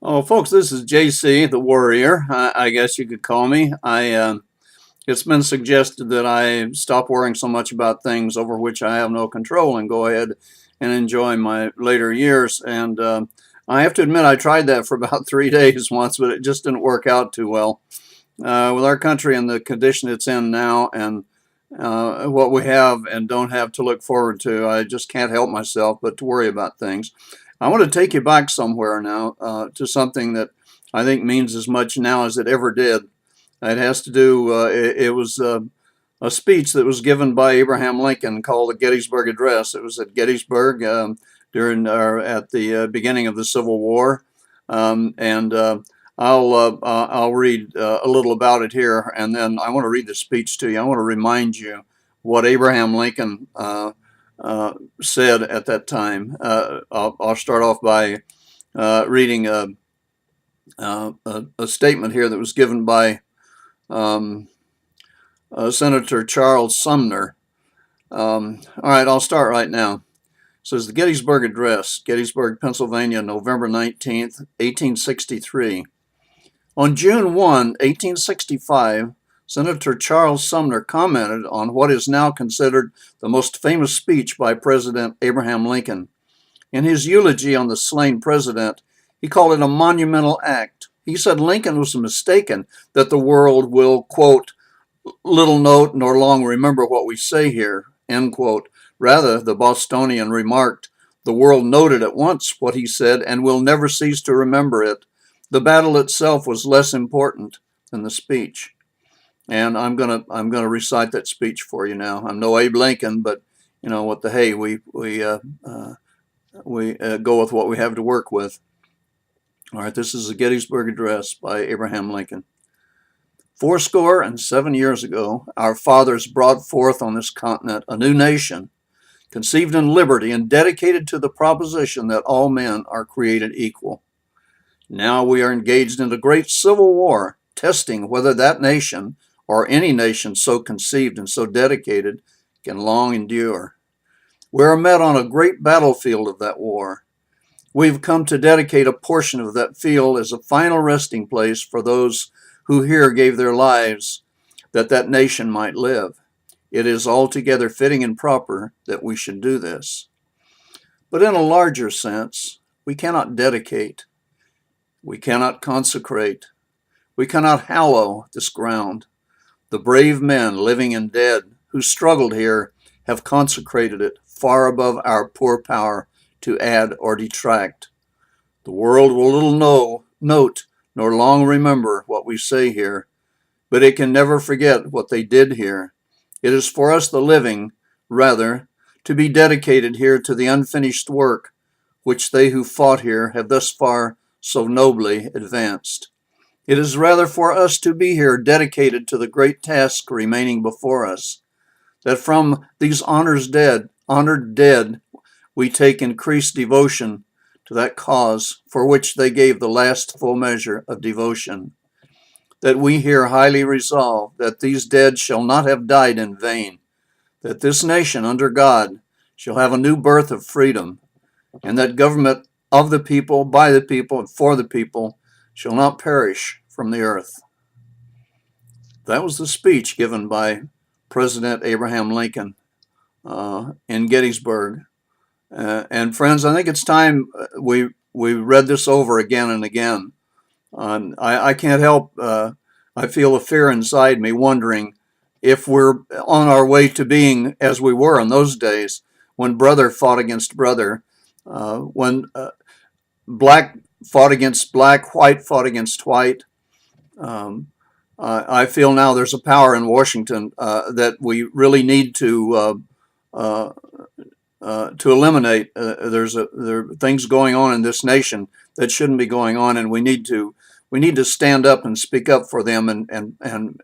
Oh, folks, this is JC, the Warrior. I guess you could call me. It's been suggested that I stop worrying so much about things over which I have no control and go ahead and enjoy my later years. And I have to admit, I tried that for about 3 days once, but it just didn't work out too well. With our country and the condition it's in now, and what we have and don't have to look forward to, I just can't help myself but to worry about things. I want to take you back somewhere now to something that I think means as much now as it ever did. It has to do, it was a speech that was given by Abraham Lincoln called the Gettysburg Address. It was at Gettysburg at the beginning of the Civil War. And I'll read a little about it here, and then I want to read the speech to you. I want to remind you what Abraham Lincoln said at that time. I'll start off by reading a statement here that was given by Senator Charles Sumner. All right, I'll start right now. It says the Gettysburg Address, Gettysburg, Pennsylvania, November 19th, 1863. On June 1, 1865, Senator Charles Sumner commented on what is now considered the most famous speech by President Abraham Lincoln. In his eulogy on the slain president, he called it a monumental act. He said Lincoln was mistaken that the world will, quote, little note nor long remember what we say here, end quote. Rather, the Bostonian remarked, the world noted at once what he said and will never cease to remember it. The battle itself was less important than the speech. And I'm gonna recite that speech for you now. I'm no Abe Lincoln, but you know what the hey, we go with what we have to work with. All right, this is the Gettysburg Address by Abraham Lincoln. 77 years ago, our fathers brought forth on this continent a new nation, conceived in liberty and dedicated to the proposition that all men are created equal. Now we are engaged in a great civil war, testing whether that nation, or any nation so conceived and so dedicated, can long endure. We are met on a great battlefield of that war. We've come to dedicate a portion of that field as a final resting place for those who here gave their lives that that nation might live. It is altogether fitting and proper that we should do this. But in a larger sense, we cannot dedicate, we cannot consecrate, we cannot hallow this ground. The brave men, living and dead, who struggled here have consecrated it far above our poor power to add or detract. The world will little note nor long remember what we say here, but it can never forget what they did here. It is for us the living, rather, to be dedicated here to the unfinished work which they who fought here have thus far so nobly advanced. It is rather for us to be here dedicated to the great task remaining before us, that from these honored dead, we take increased devotion to that cause for which they gave the last full measure of devotion, that we here highly resolve that these dead shall not have died in vain, that this nation under God shall have a new birth of freedom, and that government of the people, by the people, and for the people shall not perish from the earth. That was the speech given by President Abraham Lincoln in Gettysburg. And friends, I think it's time we read this over again and again. I can't help, I feel a fear inside me wondering if we're on our way to being as we were in those days when brother fought against brother, when black fought against black, white fought against white. I feel now there's a power in Washington that we really need to eliminate. There are things going on in this nation that shouldn't be going on, and we need to stand up and speak up for them and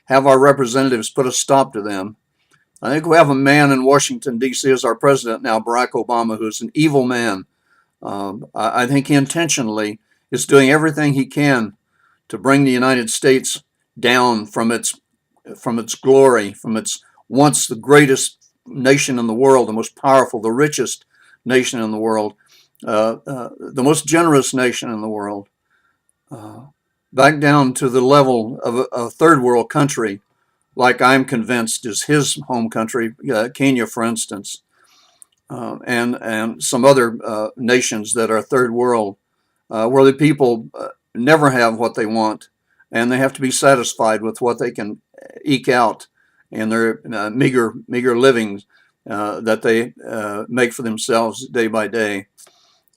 have our representatives put a stop to them. I think we have a man in Washington, D.C. as our president now, Barack Obama, who's an evil man. I think he intentionally is doing everything he can to bring the United States down from its glory, from its once the greatest nation in the world, the most powerful, the richest nation in the world, the most generous nation in the world. back down to the level of a third world country, like I'm convinced is his home country, Kenya, for instance, and some other nations that are third world, where the people never have what they want, and they have to be satisfied with what they can eke out in their meager livings that they make for themselves day by day.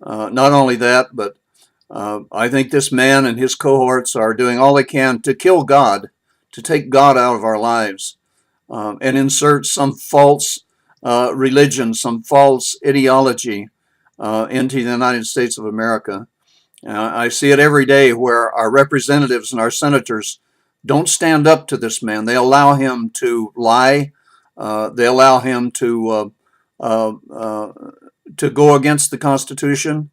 Not only that, but I think this man and his cohorts are doing all they can to kill God, to take God out of our lives, and insert some false religion, some false ideology into the United States of America. I see it every day where our representatives and our senators don't stand up to this man. They allow him to lie. They allow him to go against the Constitution.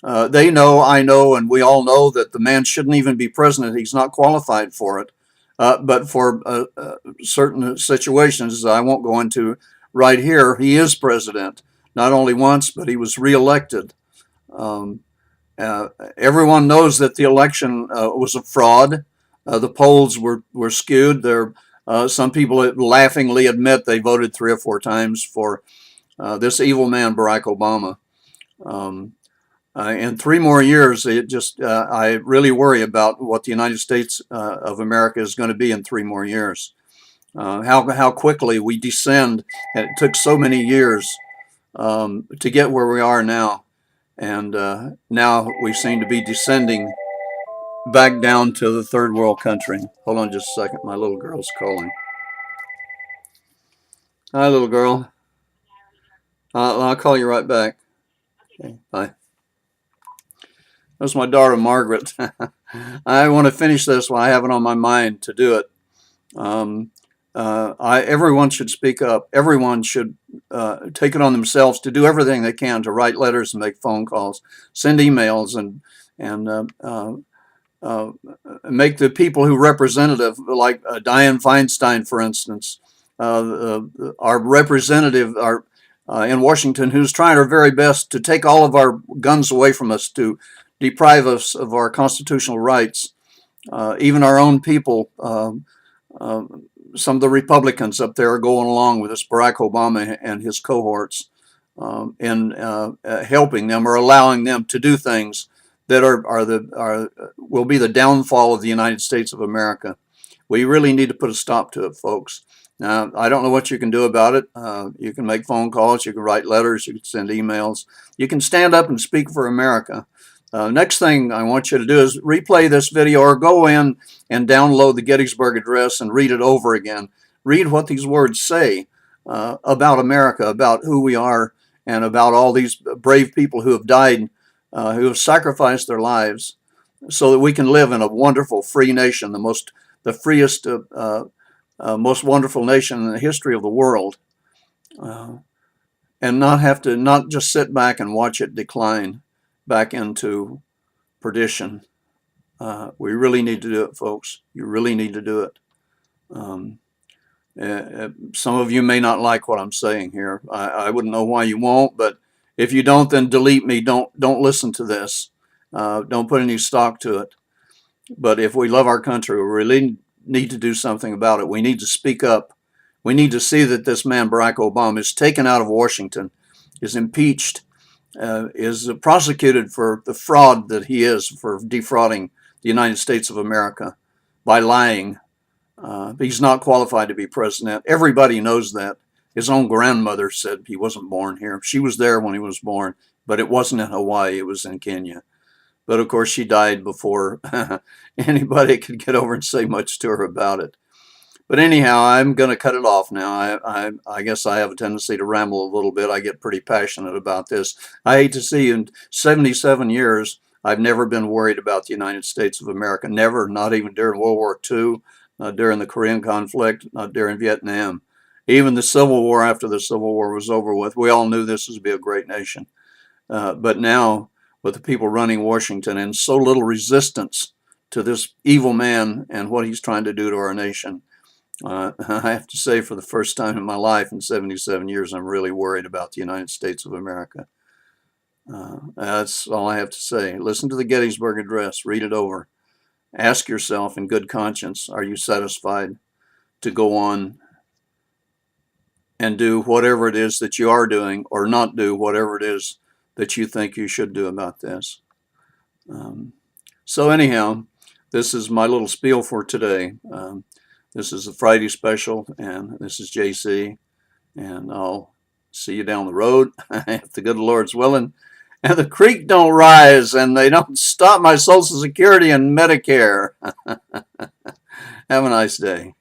They know, I know, and we all know that the man shouldn't even be president. He's not qualified for it. But for certain situations, I won't go into right here, he is president. Not only once, but he was reelected. Um, Everyone knows that the election was a fraud. The polls were skewed. Some people laughingly admit they voted 3 or 4 times for this evil man, Barack Obama. In 3 more years, I really worry about what the United States of America is going to be in 3 more years. How quickly we descend, and it took so many years to get where we are now. And now we seem to be descending back down to the third world country. Hold on just a second. My little girl's calling. Hi, little girl. I'll call you right back. Okay, bye. That's my daughter, Margaret. I want to finish this while I have it on my mind to do it. Everyone should speak up. Everyone should take it on themselves to do everything they can to write letters and make phone calls, send emails, and make the people who representative, like Dianne Feinstein, for instance, our representative in Washington, who's trying her very best to take all of our guns away from us, to deprive us of our constitutional rights. Even our own people, some of the Republicans up there are going along with this Barack Obama and his cohorts in helping them or allowing them to do things that will be the downfall of the United States of America. We really need to put a stop to it, folks. Now, I don't know what you can do about it. You can make phone calls, you can write letters, you can send emails, you can stand up and speak for America. Next thing I want you to do is replay this video or go in and download the Gettysburg Address and read it over again. Read what these words say about America, about who we are, and about all these brave people who have died, who have sacrificed their lives so that we can live in a wonderful, free nation, the freest, most wonderful nation in the history of the world, and not just sit back and watch it decline back into perdition. We really need to do it, folks. You really need to do it. Some of you may not like what I'm saying here. I wouldn't know why you won't, but if you don't, then delete me. Don't listen to this. Don't put any stock to it. But if we love our country, we really need to do something about it. We need to speak up. We need to see that this man, Barack Obama, is taken out of Washington, is impeached, is prosecuted for the fraud that he is, for defrauding the United States of America by lying. He's not qualified to be president. Everybody knows that. His own grandmother said he wasn't born here. She was there when he was born, but it wasn't in Hawaii. It was in Kenya. But of course, she died before anybody could get over and say much to her about it. But anyhow, I'm going to cut it off now. I guess I have a tendency to ramble a little bit. I get pretty passionate about this. I hate to see, in 77 years, I've never been worried about the United States of America. Never, not even during World War II, not during the Korean conflict, not during Vietnam. Even the Civil War, after the Civil War was over with, we all knew this would be a great nation. But now, with the people running Washington and so little resistance to this evil man and what he's trying to do to our nation, I have to say, for the first time in my life in 77 years, I'm really worried about the United States of America. That's all I have to say. Listen to the Gettysburg Address. Read it over. Ask yourself in good conscience, are you satisfied to go on and do whatever it is that you are doing, or not do whatever it is that you think you should do about this? So anyhow, this is my little spiel for today. This is the Friday special, and this is JC, and I'll see you down the road if the good Lord's willing, and the creek don't rise and they don't stop my Social Security and Medicare. Have a nice day.